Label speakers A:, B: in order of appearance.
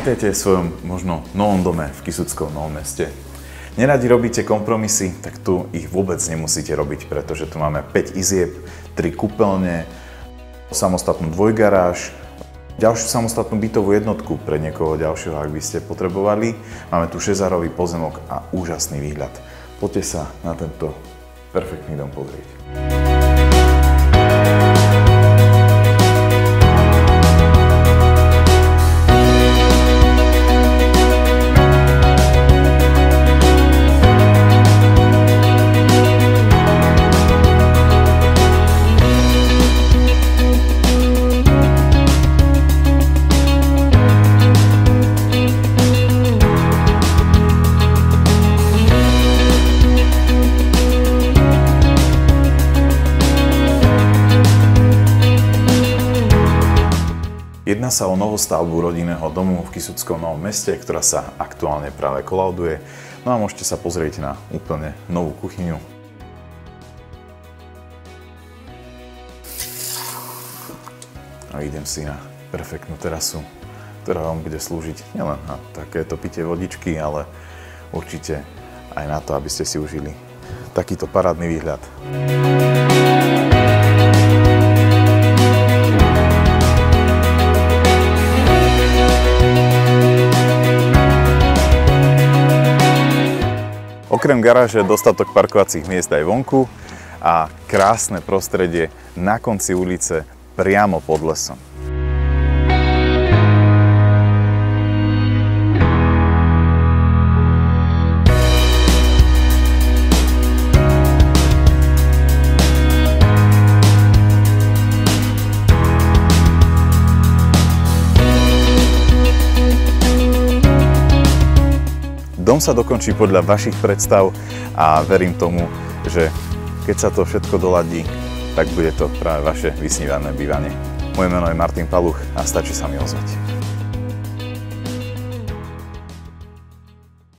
A: Vítajte v svojom možno novom dome v Kysuckom Novom Meste. Neradi robíte kompromisy, tak tu ich vôbec nemusíte robiť, pretože tu máme 5 izieb, 3 kúpeľne, samostatnú dvojgaráž, ďalšiu samostatnú bytovú jednotku pre niekoho ďalšieho, ak by ste potrebovali. Máme tu 6-arový pozemok a úžasný výhľad. Poďte sa na tento perfektný dom pozrieť. Jedná sa o novostavbu rodinného domu v Kysuckom Novom Meste, ktorá sa aktuálne práve kolauduje. No a môžete sa pozrieť na úplne novú kuchyňu. A idem si na perfektnú terasu, ktorá vám bude slúžiť nielen na takéto pitie vodičky, ale určite aj na to, aby ste si užili takýto parádny výhľad. Okrem garáže dostatok parkovacích miest aj vonku a krásne prostredie na konci ulice priamo pod lesom. Dom sa dokončí podľa vašich predstav a verím tomu, že keď sa to všetko doladí, tak bude to práve vaše vysnívané bývanie. Moje meno je Martin Paluch a stačí sa mi ozvať.